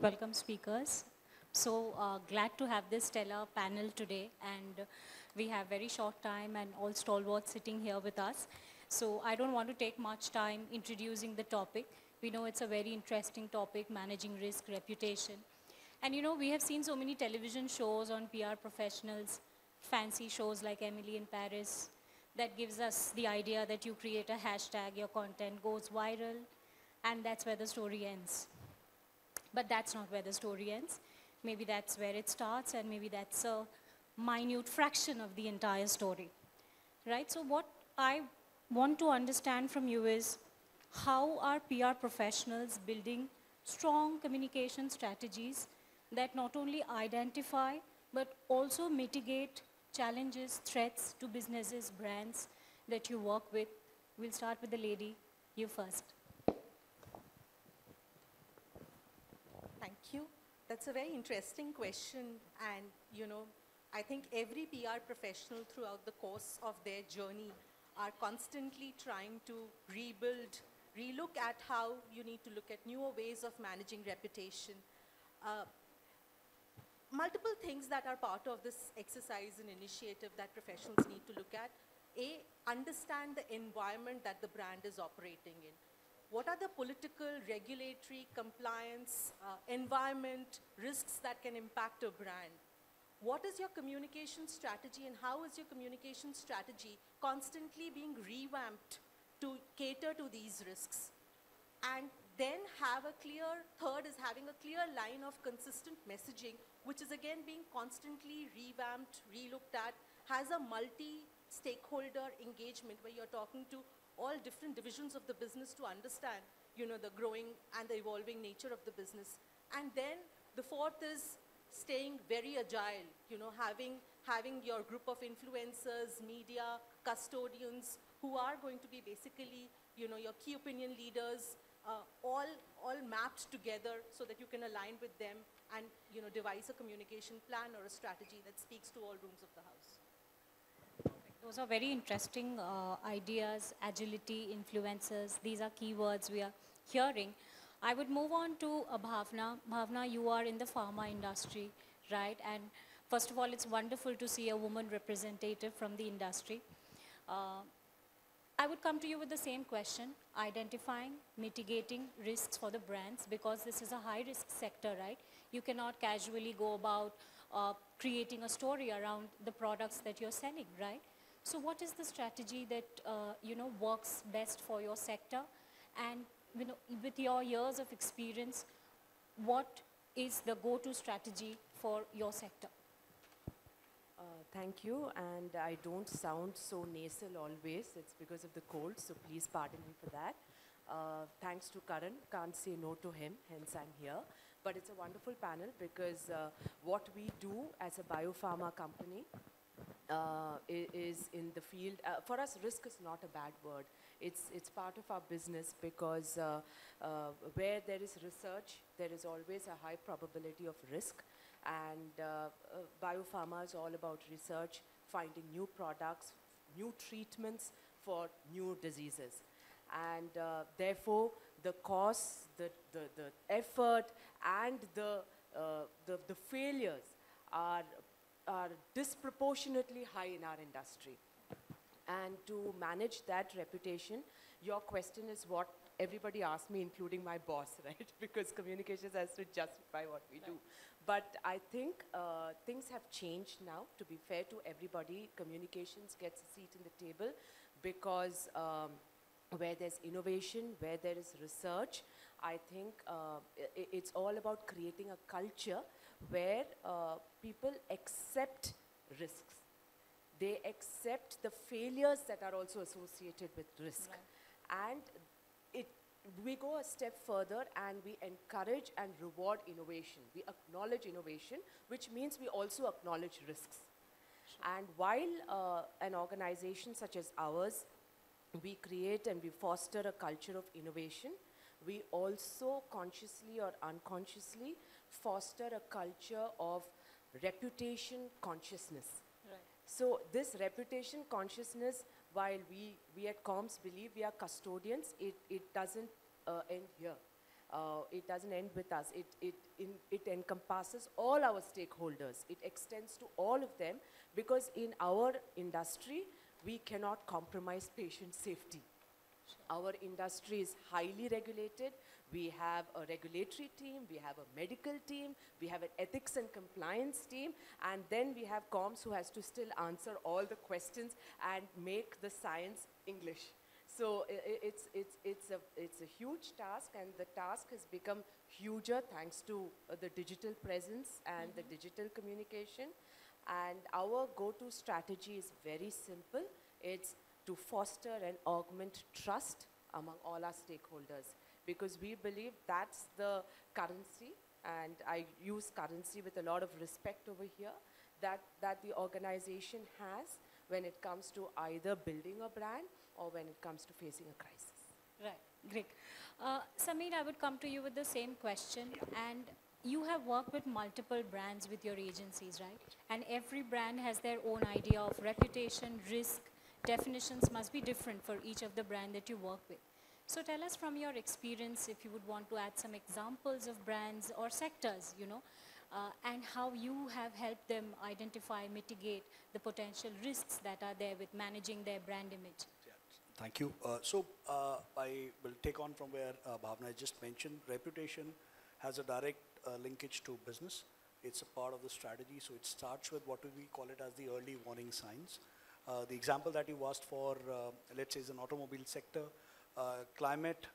welcome speakers. So glad to have this stellar panel today, and we have very short time and all stalwarts sitting here with us. So I don't want to take much time introducing the topic. We know it's a very interesting topic, managing risk, reputation. And we have seen so many television shows on PR professionals, fancy shows like Emily in Paris, that gives us the idea that you create a hashtag, your content goes viral, and that's where the story ends. But that's not where the story ends. Maybe that's where it starts, and maybe that's a minute fraction of the entire story, right? So what I want to understand from you is, how are PR professionals building strong communication strategies that not only identify, but also mitigate challenges, threats to businesses, brands that you work with? We'll start with the lady, you first. Thank you. That's a very interesting question, and I think every PR professional throughout the course of their journey are constantly trying to rebuild, relook at how you need to look at newer ways of managing reputation. Multiple things that are part of this exercise and initiative that professionals need to look at. A, understand the environment that the brand is operating in. What are the political, regulatory, compliance, environment risks that can impact a brand? What is your communication strategy, and how is your communication strategy constantly being revamped to cater to these risks? And then third is having a clear line of consistent messaging, which is again being constantly revamped, relooked at, has a multi-stakeholder engagement where you're talking to all different divisions of the business to understand, the growing and the evolving nature of the business. And then the fourth is staying very agile, having your group of influencers, media, custodians, who are going to be basically, your key opinion leaders, all mapped together so that you can align with them and, devise a communication plan or a strategy that speaks to all rooms of the house. Those are very interesting ideas, agility, influencers. These are keywords we are hearing. I would move on to Bhavna. Bhavna, you are in the pharma industry, right? And first of all, it's wonderful to see a woman representative from the industry. I would come to you with the same question: identifying, mitigating risks for the brands, because this is a high-risk sector, right? You cannot casually go about creating a story around the products that you're selling, right? So what is the strategy that works best for your sector? And with your years of experience, what is the go-to strategy for your sector? Thank you, and I don't sound so nasal always. It's because of the cold, so please pardon me for that. Thanks to Karan, can't say no to him, hence I'm here. But it's a wonderful panel because what we do as a biopharma company is in the field. For us, risk is not a bad word. It's part of our business because where there is research, there is always a high probability of risk. And biopharma is all about research, finding new products, new treatments for new diseases. And therefore, the costs, the effort, and the failures are disproportionately high in our industry. And to manage that reputation, your question is what everybody asks me, including my boss, right? Because communications has to justify what we do. But I think things have changed now. To be fair to everybody, communications gets a seat in the table because where there's innovation, where there is research, I think it's all about creating a culture where people accept risks. They accept the failures that are also associated with risk. Right. And we go a step further and we encourage and reward innovation. We acknowledge innovation, which means we also acknowledge risks. Sure. And while an organization such as ours, we create and we foster a culture of innovation, we also consciously or unconsciously foster a culture of reputation consciousness. Right. So this reputation consciousness, while we at Comms believe we are custodians, it doesn't end here. it doesn't end with us. It encompasses all our stakeholders. It extends to all of them because in our industry, we cannot compromise patient safety. Our industry is highly regulated. We have a regulatory team, we have a medical team, we have an ethics and compliance team, and then we have comms who has to still answer all the questions and make the science English. So it's a huge task, and the task has become huger thanks to the digital presence and the digital communication. And our go-to strategy is very simple. It's to foster and augment trust among all our stakeholders, because we believe that's the currency, and I use currency with a lot of respect over here, that the organization has when it comes to either building a brand or when it comes to facing a crisis. Right, great. Sameer, I would come to you with the same question. And you have worked with multiple brands with your agencies, right? And every brand has their own idea of reputation, risk, definitions must be different for each of the brand that you work with. So tell us from your experience, if you would want to add some examples of brands or sectors, and how you have helped them identify, mitigate the potential risks that are there with managing their brand image. Yeah, thank you. I will take on from where Bhavna just mentioned. Reputation has a direct linkage to business. It's a part of the strategy, so it starts with what we call it as the early warning signs. The example that you asked for, let's say, is an automobile sector. Climate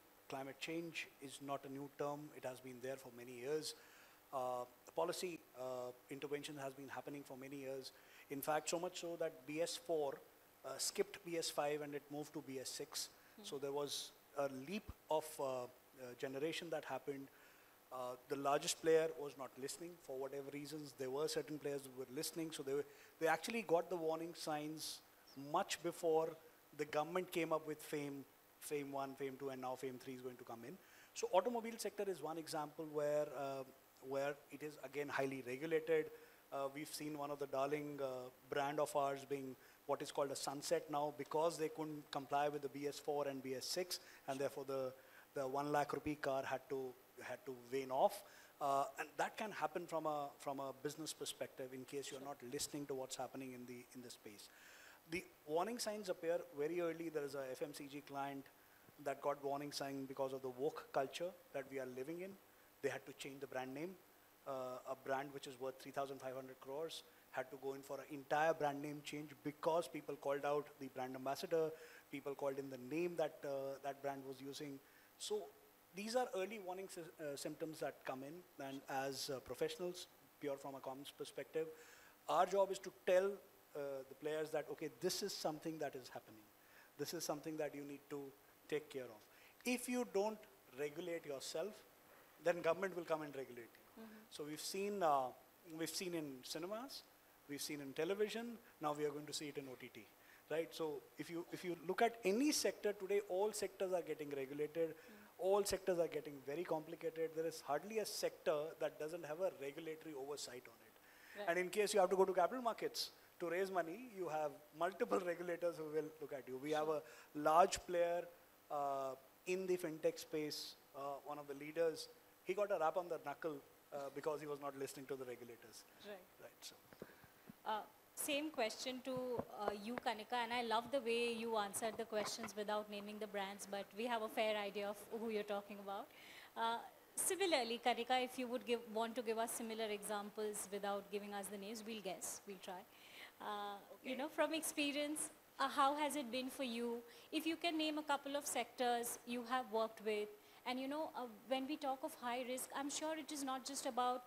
change is not a new term. It has been there for many years. Policy intervention has been happening for many years. In fact, so much so that BS4 skipped BS5 and it moved to BS6. So there was a leap of generation that happened. The largest player was not listening for whatever reasons. There were certain players who were listening, so they actually got the warning signs much before the government came up with FAME 1, FAME 2, and now FAME 3 is going to come in. So automobile sector is one example where it is again highly regulated. We've seen one of the darling brand of ours being what is called a sunset now because they couldn't comply with the BS4 and BS6, and therefore the 1 lakh rupee car had to wane off. And that can happen from a business perspective in case you're not listening to what's happening in the space. The warning signs appear very early. There is a FMCG client that got warning sign because of the woke culture that we are living in. They had to change the brand name. A brand which is worth 3,500 crores had to go in for an entire brand name change because people called out the brand ambassador, people called in the name that that brand was using. So these are early warning symptoms that come in, and as professionals, pure from a comms perspective, our job is to tell the players that, okay, this is something that is happening. This is something that you need to take care of. If you don't regulate yourself, then government will come and regulate you. So we've seen in cinemas, we've seen in television, now we are going to see it in OTT. Right? So if you look at any sector today, all sectors are getting regulated. All sectors are getting very complicated. There is hardly a sector that doesn't have a regulatory oversight on it. Right. And in case you have to go to capital markets to raise money, you have multiple regulators who will look at you. We have a large player in the fintech space, one of the leaders. He got a rap on the knuckle because he was not listening to the regulators. Right. So. Same question to you, Kanika, and I love the way you answered the questions without naming the brands, but we have a fair idea of who you're talking about. Similarly, Kanika, if you would want to give us similar examples without giving us the names, we'll guess, we'll try. Okay. From experience, how has it been for you? If you can name a couple of sectors you have worked with, and when we talk of high risk, I'm sure it is not just about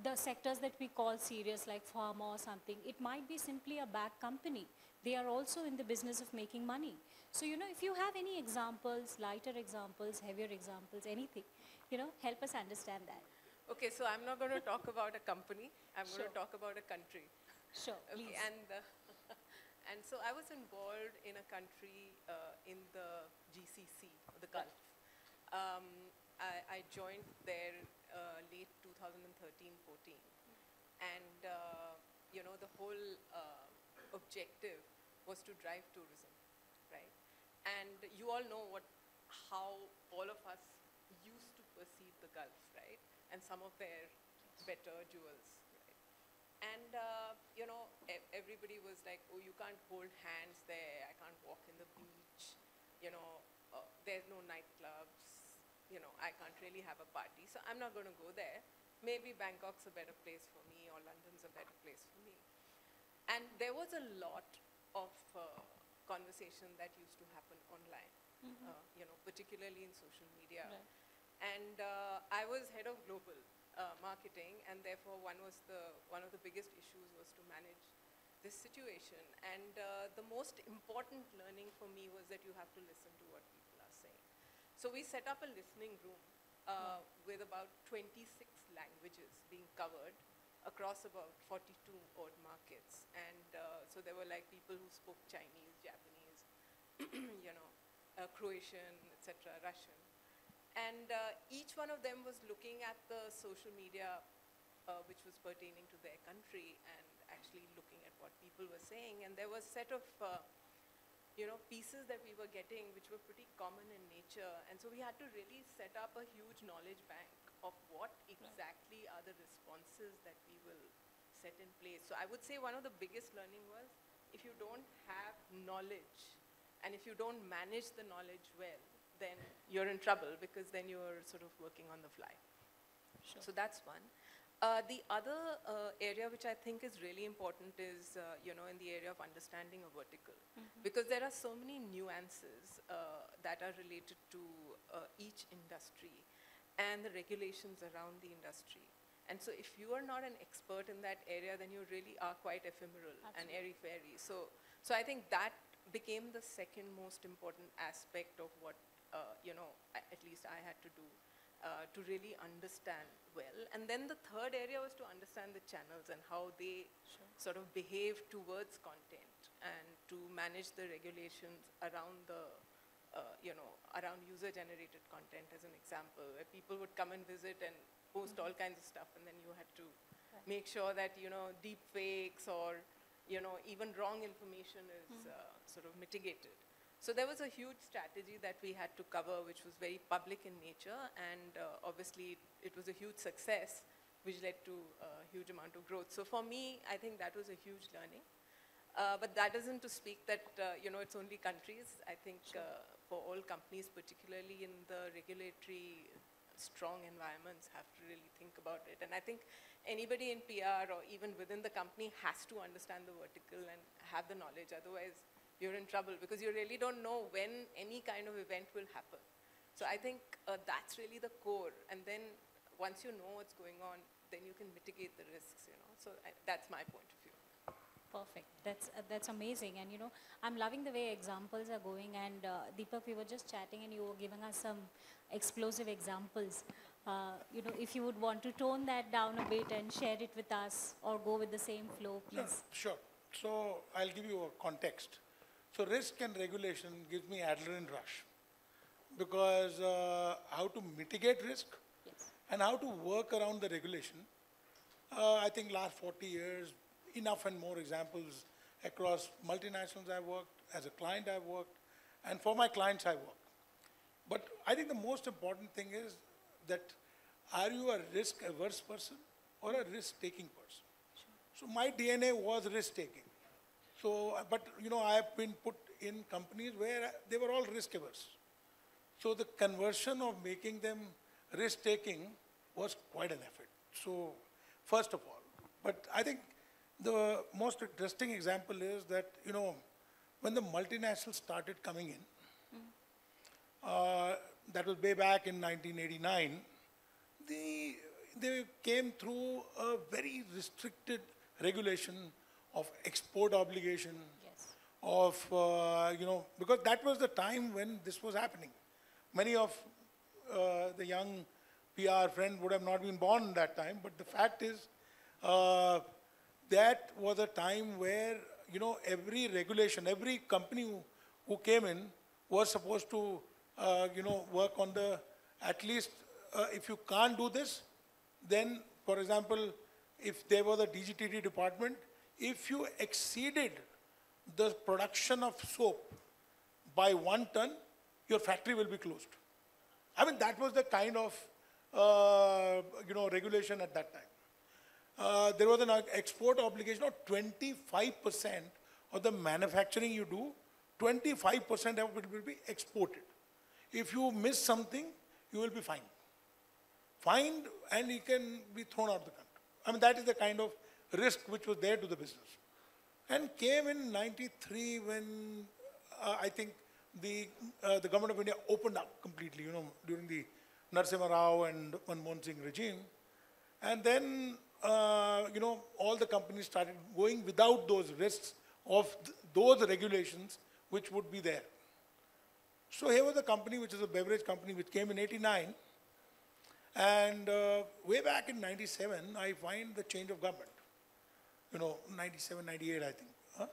the sectors that we call serious, like pharma or something. It might be simply a bad company. They are also in the business of making money. So, if you have any examples, lighter examples, heavier examples, anything, help us understand that. Okay, so I'm not going to talk about a company. I'm going to talk about a country. Sure, please. Okay, and so I was involved in a country in the GCC, the Gulf. I joined there late 2013-14, and the whole objective was to drive tourism, right? And you all know how all of us used to perceive the Gulf, right? And some of their better jewels, right? And, everybody was like, oh, you can't hold hands there. I can't walk in the beach. There's no nightclubs. I can't really have a party. So I'm not going to go there. Maybe Bangkok's a better place for me or London's a better place for me. And there was a lot of conversation that used to happen online, particularly in social media. Right. And I was head of global marketing, and therefore one of the biggest issues was to manage this situation. And the most important learning for me was that you have to listen to what people are saying. So we set up a listening room with about 26 languages being covered across about 42 odd markets. And so there were like people who spoke Chinese, Japanese, Croatian, etc., Russian. And each one of them was looking at the social media which was pertaining to their country and actually looking at what people were saying. And there was a set of pieces that we were getting which were pretty common in nature. And so we had to really set up a huge knowledge bank of what exactly are the responses that we will set in place. So I would say one of the biggest learning was, if you don't have knowledge and if you don't manage the knowledge well, then you're in trouble, because then you're sort of working on the fly. Sure. So that's one. The other area which I think is really important is, in the area of understanding a vertical. Because there are so many nuances that are related to each industry and the regulations around the industry. And so if you are not an expert in that area, then you really are quite ephemeral and airy-fairy. So I think that became the second most important aspect of what, at least I had to do to really understand well. And then the third area was to understand the channels and how they sort of behave towards content, and to manage the regulations around the around user-generated content, as an example, where people would come and visit and post all kinds of stuff, and then you had to make sure that, deep fakes or, even wrong information is sort of mitigated. So there was a huge strategy that we had to cover, which was very public in nature, and obviously it was a huge success, which led to a huge amount of growth. So for me, I think that was a huge learning. But that isn't to speak that, it's only countries. I think for all companies, particularly in the regulatory strong environments, have to really think about it. And I think anybody in PR or even within the company has to understand the vertical and have the knowledge. Otherwise, you're in trouble, because you really don't know when any kind of event will happen. So I think that's really the core. And then once you know what's going on, then you can mitigate the risks, So that's my point of view. Perfect. That's amazing. And I'm loving the way examples are going. And Deepak, we were just chatting and you were giving us some explosive examples. If you would want to tone that down a bit and share it with us, or go with the same flow, please. Sure. So I'll give you a context. So risk and regulation gives me adrenaline rush, because how to mitigate risk and how to work around the regulation. I think last 40 years, enough and more examples across multinationals I've worked, as a client I've worked, and for my clients I've worked. But I think the most important thing is that, are you a risk-averse person or a risk-taking person? So my DNA was risk-taking. So, but I have been put in companies where they were all risk-averse. So the conversion of making them risk-taking was quite an effort. So first of all, but I think the most interesting example is that, when the multinationals started coming in, that was way back in 1989, they came through a very restricted regulation of export obligation, of, because that was the time when this was happening. Many of the young PR friends would have not been born that time, but the fact is, that was a time where, every regulation, every company who came in was supposed to, work on the, at least, if you can't do this, then, for example, if there was a DGTT department, if you exceeded the production of soap by 1 ton, your factory will be closed. I mean, that was the kind of regulation at that time. There was an export obligation of 25% of the manufacturing you do, 25% of it will be exported. If you miss something, you will be fined. Fined, and you can be thrown out of the country. I mean, that is the kind of risk which was there to the business. And came in 93 when I think the government of India opened up completely, during the Narasimha Rao and Manmohan Singh regime. And then, all the companies started going without those risks of those regulations which would be there. So here was a company which is a beverage company which came in 89. And way back in 97, I find the change of government. 97, 98, I think. Huh?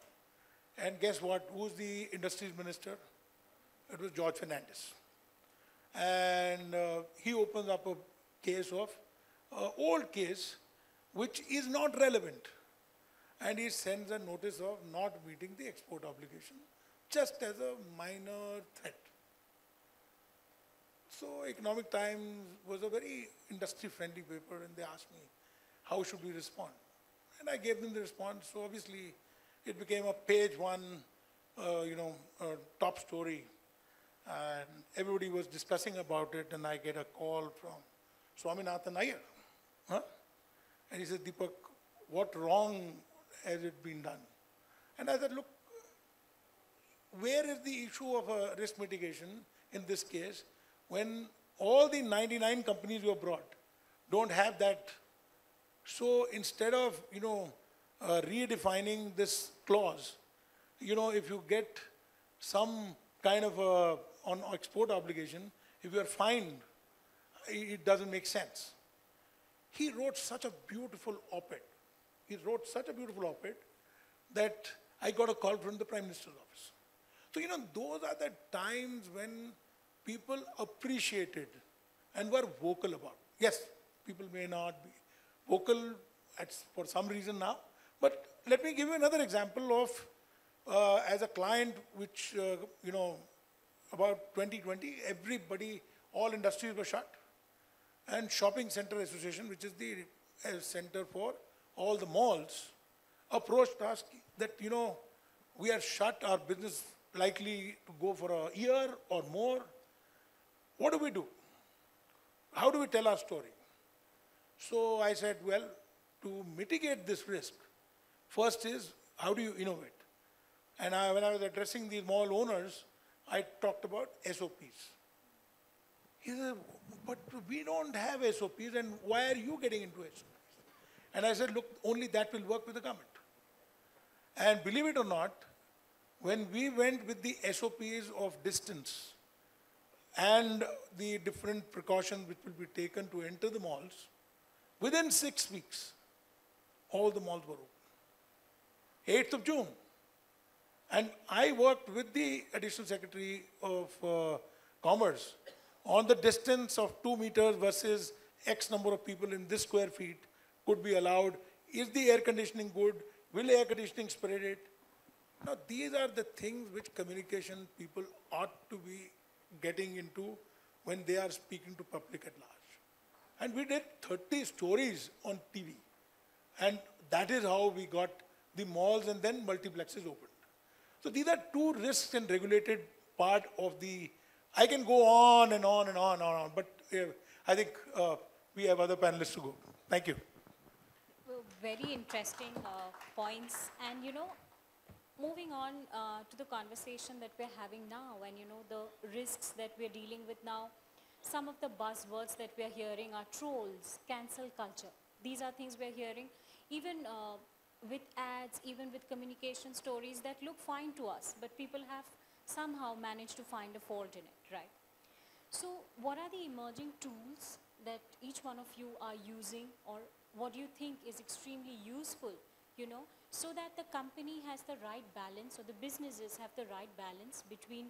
And guess what? Who's the industries minister? It was George Fernandez. And he opens up a case of, old case, which is not relevant. And he sends a notice of not meeting the export obligation, just as a minor threat. So Economic Times was a very industry-friendly paper, and they asked me, how should we respond? And I gave them the response. So obviously, it became a page one, top story. And everybody was discussing about it, and I get a call from Swaminathan Iyer. Huh? And he said, Deepak, what wrong has it been done? And I said, look, where is the issue of risk mitigation in this case when all the 99 companies you have brought don't have that? So instead of, redefining this clause, if you get some kind of on export obligation, if you are fined, it doesn't make sense. He wrote such a beautiful op-ed. He wrote such a beautiful op-ed that I got a call from the Prime Minister's office. So, those are the times when people appreciated and were vocal about. Yes, people may not be vocal for some reason now, but let me give you another example of, as a client, which, about 2020, everybody, all industries were shut. And Shopping Center Association, which is the center for all the malls, approached us that, we are shut, our business likely to go for a year or more. What do we do? How do we tell our story? So I said, well, to mitigate this risk, first is, how do you innovate? And when I was addressing the mall owners, I talked about SOPs. He said, but we don't have SOPs, and why are you getting into SOPs? And I said, look, only that will work with the government. And believe it or not, when we went with the SOPs of distance and the different precautions which will be taken to enter the malls, within 6 weeks, all the malls were open. 8th of June. And I worked with the Additional Secretary of Commerce on the distance of 2 meters versus X number of people in this square feet could be allowed. Is the air conditioning good? Will air conditioning spread it? Now, these are the things which communication people ought to be getting into when they are speaking to public at large. And we did 30 stories on TV. And that is how we got the malls and then multiplexes opened. So these are two risks and regulated part of the, I can go on and on and on and on, but I think we have other panelists to go. Thank you. Well, very interesting points. And, moving on to the conversation that we're having now and, the risks that we're dealing with now, some of the buzzwords that we're hearing are trolls, cancel culture. These are things we're hearing, even with ads, even with communication stories that look fine to us, but people have somehow managed to find a fault in it, right? So what are the emerging tools that each one of you are using, or what do you think is extremely useful, so that the company has the right balance, or the businesses have the right balance between,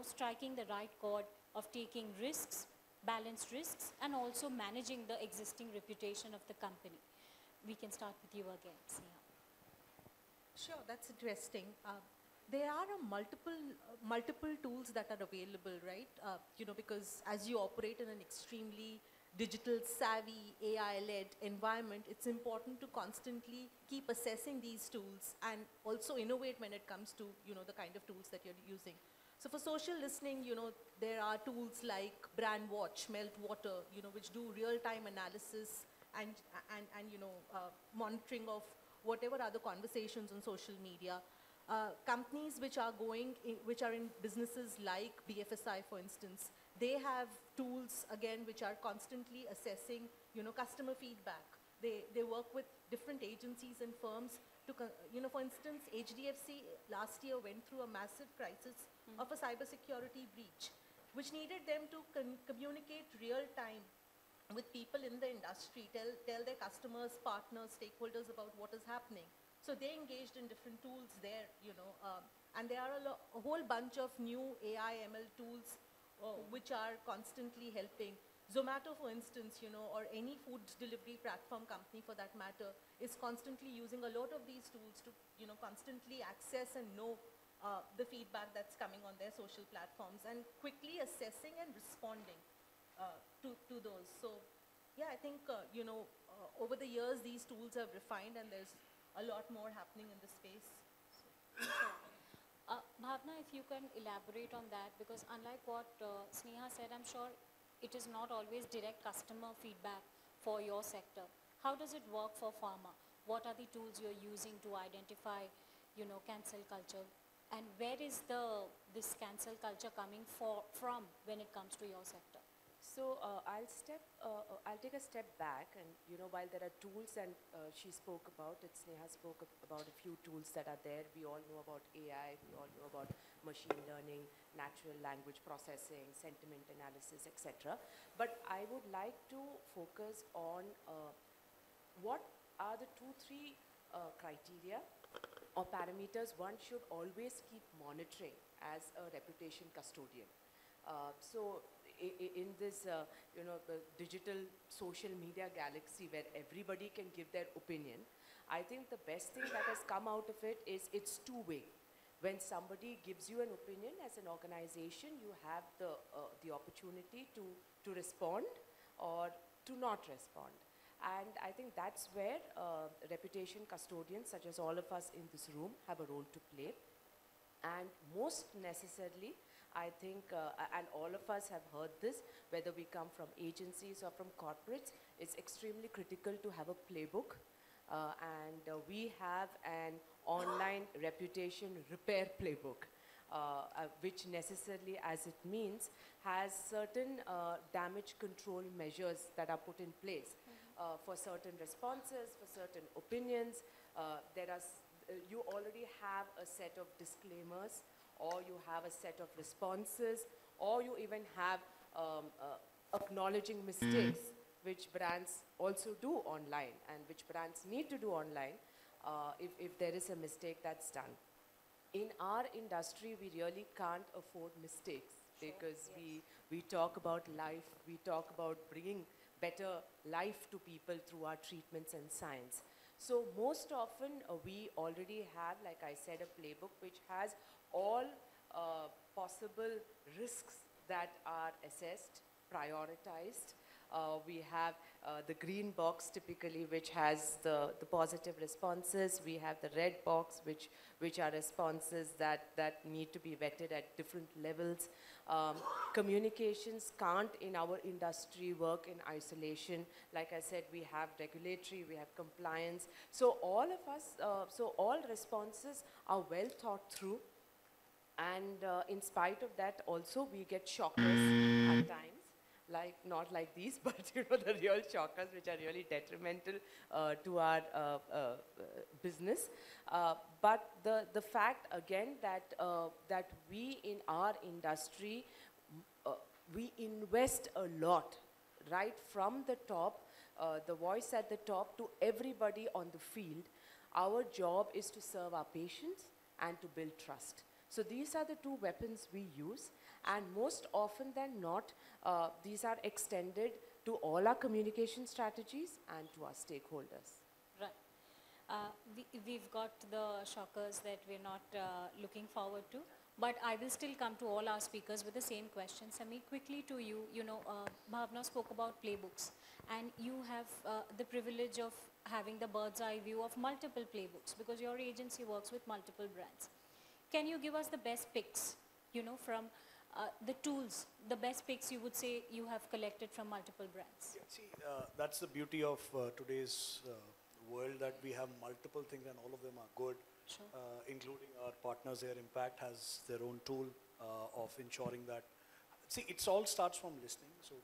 striking the right chord of taking risks, balanced risks, and also managing the existing reputation of the company? We can start with you again, Sneha. Sure, that's interesting. There are multiple tools that are available, right? Because as you operate in an extremely digital savvy, AI-led environment, it's important to constantly keep assessing these tools and also innovate when it comes to, the kind of tools that you're using. So for social listening, there are tools like Brand Watch, Melt Water, which do real-time analysis and monitoring of whatever other conversations on social media. Companies which are in businesses like BFSI, for instance, they have tools, again, which are constantly assessing, customer feedback. They work with different agencies and firms to, for instance, HDFC last year went through a massive crisis of a cybersecurity breach, which needed them to communicate real time with people in the industry, tell their customers, partners, stakeholders about what is happening. So they engaged in different tools there, and there are a whole bunch of new AI, ML tools which are constantly helping. Zomato, for instance, or any food delivery platform company for that matter, is constantly using a lot of these tools to, constantly access and know the feedback that's coming on their social platforms and quickly assessing and responding to those. So, yeah, I think, over the years, these tools have refined and there's a lot more happening in the space. Bhavna, if you can elaborate on that, because unlike what Sneha said, I'm sure it is not always direct customer feedback for your sector. How does it work for pharma? What are the tools you're using to identify, cancel culture? And where is this cancel culture coming from when it comes to your sector? So I'll take a step back, and while there are tools, and she spoke about it, Sneha spoke about a few tools that are there. We all know about AI, we all know about machine learning, natural language processing, sentiment analysis, etc. But I would like to focus on what are the 2-3 criteria or parameters one should always keep monitoring as a reputation custodian. So in this, the digital social media galaxy where everybody can give their opinion, I think the best thing that has come out of it is it's two-way. When somebody gives you an opinion as an organization, you have the opportunity to respond or to not respond. And I think that's where reputation custodians, such as all of us in this room, have a role to play. And most necessarily, I think, and all of us have heard this, whether we come from agencies or from corporates, it's extremely critical to have a playbook. We have an online reputation repair playbook, which necessarily, as it means, has certain damage control measures that are put in place for certain responses, for certain opinions. You already have a set of disclaimers, or you have a set of responses, or you even have acknowledging mistakes, which brands also do online and which brands need to do online if there is a mistake that's done. In our industry, we really can't afford mistakes because we talk about life, we talk about bringing better life to people through our treatments and science. So most often we already have, like I said, a playbook which has all possible risks that are assessed, prioritized. We have the green box typically, which has the positive responses. We have the red box, which are responses that need to be vetted at different levels. Communications can't in our industry work in isolation. Like I said, we have regulatory, we have compliance. So all of us, all responses are well thought through. And in spite of that, also we get shockers at times, like not like these, but the real shockers, which are really detrimental to our business. But the fact again that we in our industry we invest a lot, right from the top, the voice at the top to everybody on the field. Our job is to serve our patients and to build trust. So these are the two weapons we use, and most often than not, these are extended to all our communication strategies and to our stakeholders. Right. We've got the shockers that we're not looking forward to, But I will still come to all our speakers with the same question. Sami, quickly to you, Bhavna spoke about playbooks, and you have the privilege of having the bird's eye view of multiple playbooks because your agency works with multiple brands. Can you give us the best picks, from the tools, the best picks you would say you have collected from multiple brands? Yeah, see, that's the beauty of today's world, that we have multiple things and all of them are good, Sure. including our partners here. Impact has their own tool of ensuring that. See, it all starts from listening. So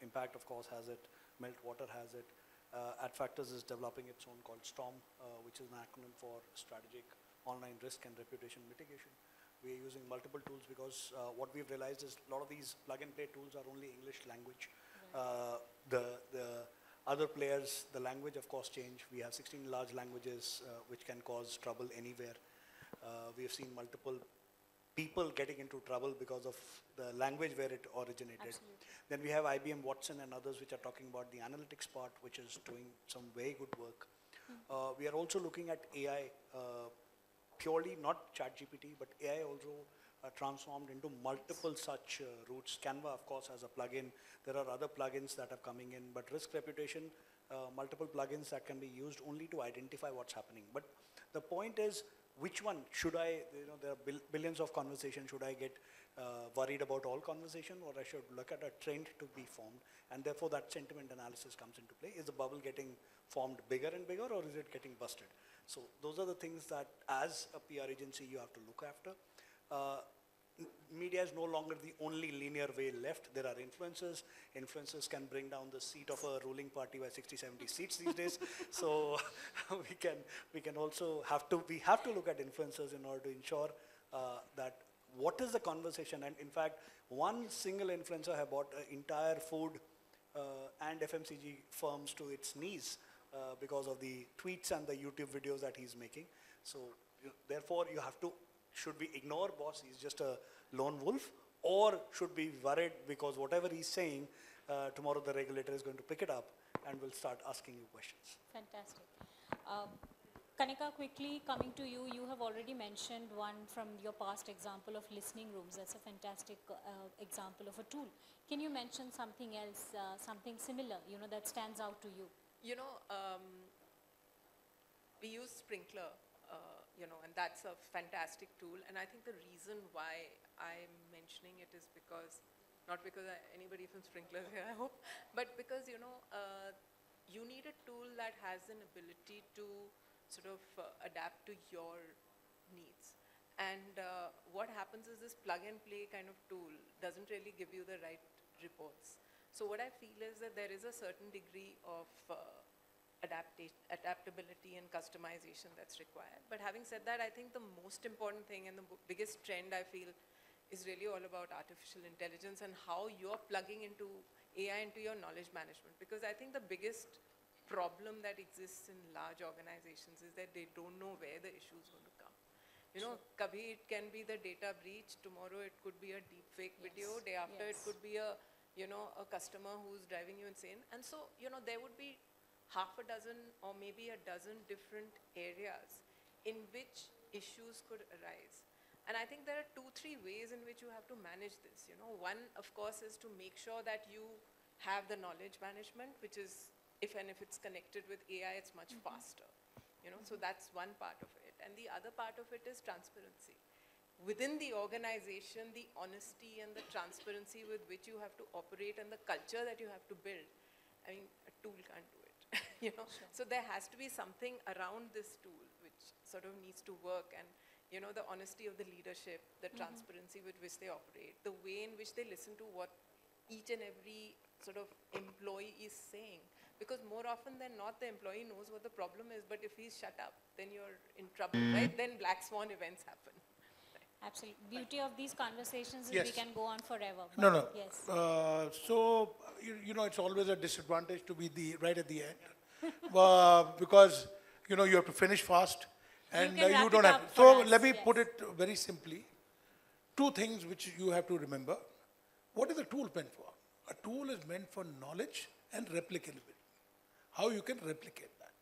Impact, of course, has it. Meltwater has it. AdFactors is developing its own called STORM, which is an acronym for Strategic Online Risk and Reputation Mitigation. We are using multiple tools because what we've realized is a lot of these plug-and-play tools are only English language. Right. The other players, the language of course change. We have 16 large languages which can cause trouble anywhere. We have seen multiple people getting into trouble because of the language where it originated. Absolutely. Then we have IBM Watson and others which are talking about the analytics part, which is doing some very good work. We are also looking at AI, purely not ChatGPT, but AI also transformed into multiple such routes. Canva, of course, has a plugin. There are other plugins that are coming in, but risk reputation, multiple plugins that can be used only to identify what's happening. But the point is, which one should I, there are billions of conversations, should I get worried about all conversation, or I should look at a trend to be formed, and therefore that sentiment analysis comes into play. Is the bubble getting formed bigger and bigger, or is it getting busted? So those are the things that as a PR agency you have to look after. Media is no longer the only linear way left. There are influencers. Influencers can bring down the seat of a ruling party by 60, 70 seats these days. So we can also we have to look at influencers in order to ensure that what is the conversation. And in fact, one single influencer has brought entire food and FMCG firms to its knees because of the tweets and the YouTube videos that he's making. So therefore you have to, should we ignore boss, he's just a lone wolf, or should we be worried because whatever he's saying, tomorrow the regulator is going to pick it up and will start asking you questions. Fantastic. Kanika, quickly coming to you, you have already mentioned one from your past example of listening rooms. That's a fantastic example of a tool. Can you mention something else, something similar, that stands out to you? We use Sprinkler, and that's a fantastic tool. And I think the reason why I'm mentioning it is because, not because anybody from Sprinkler is here, I hope, but because, you need a tool that has an ability to sort of adapt to your needs. And what happens is this plug and play kind of tool doesn't really give you the right reports. So what I feel is that there is a certain degree of adaptability and customization that's required. But having said that, I think the most important thing and the biggest trend I feel is really all about artificial intelligence and how you're plugging into AI into your knowledge management. Because I think the biggest problem that exists in large organizations is that they don't know where the issue is going to come. Kabhi it can be the data breach, tomorrow it could be a deep fake video, day after it could be a customer who's driving you insane. And so, there would be half a dozen or maybe a dozen different areas in which issues could arise. And I think there are 2-3 ways in which you have to manage this. One, of course, is to make sure that you have the knowledge management, which is, if it's connected with AI, it's much faster. So that's one part of it. And the other part of it is transparency. Within the organization, the honesty and the transparency with which you have to operate and the culture that you have to build, I mean, a tool can't do it. Sure. So there has to be something around this tool which sort of needs to work, and the honesty of the leadership, the transparency with which they operate, the way in which they listen to what each and every sort of employee is saying. Because more often than not, the employee knows what the problem is, but if he's shut up, then you're in trouble, right? Then black swan events happen. Absolutely. Beauty of these conversations is Yes. we can go on forever. No. Yes. So, it's always a disadvantage to be right at the end. Because, you have to finish fast and can wrap you don't it have. up So, for us, let me yes. put it very simply. 2 things which you have to remember. What is a tool meant for? A tool is meant for knowledge and replicability. How you can replicate that.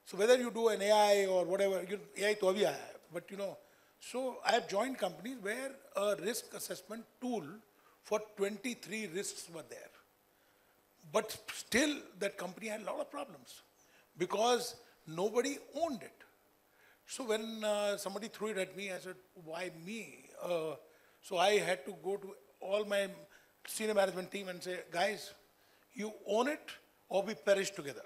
So whether you do an AI or whatever, AI to abhi aaya hai, but So I have joined companies where a risk assessment tool for 23 risks were there. But still, that company had a lot of problems because nobody owned it. So when somebody threw it at me, I said, why me? So I had to go to all my senior management team and say, guys, you own it or we perish together.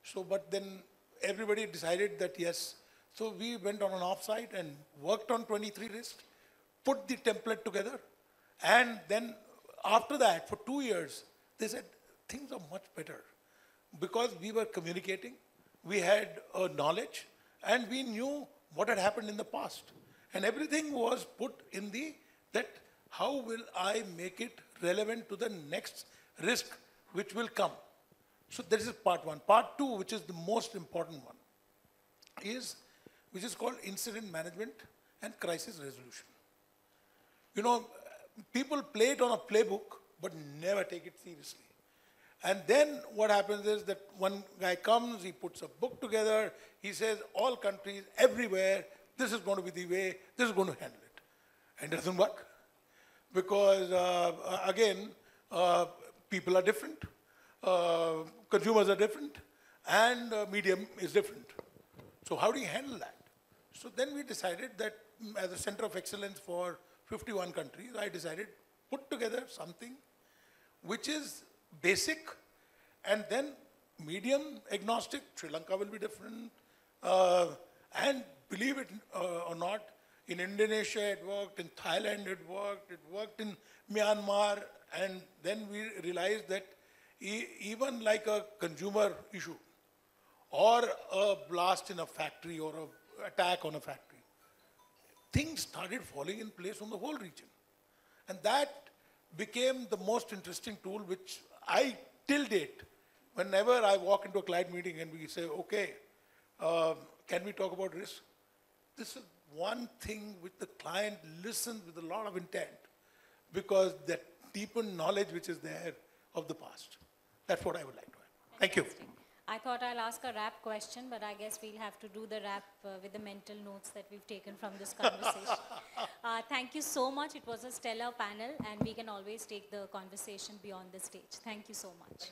So, but then everybody decided that yes. So we went on an offsite and worked on 23 risks, put the template together, and then after that, for 2 years, they said, things are much better. Because we were communicating, we had knowledge, and we knew what had happened in the past. And everything was put in that how will I make it relevant to the next risk which will come. So this is part one. Part two, which is the most important one, which is called incident management and crisis resolution. You know, people play it on a playbook, but never take it seriously. And then what happens is that one guy comes, he puts a book together, he says, all countries, everywhere, this is going to be the way, this is going to handle it. And it doesn't work. Because, again, people are different, consumers are different, and medium is different. So how do you handle that? So then we decided that as a center of excellence for 51 countries, I decided put together something which is basic and then medium agnostic. Sri Lanka will be different. And believe it or not, in Indonesia it worked, in Thailand it worked in Myanmar, and then we realized that even like a consumer issue or a blast in a factory or an attack on a factory, things started falling in place on the whole region. And that became the most interesting tool which I, till date, whenever I walk into a client meeting and we say, okay, can we talk about risk? This is one thing which the client listens with a lot of intent because that deepened knowledge which is there of the past. That's what I would like to have. Thank you. I thought I'll ask a wrap question, but I guess we'll have to do the wrap with the mental notes that we've taken from this conversation. Thank you so much. It was a stellar panel, and we can always take the conversation beyond the stage. Thank you so much.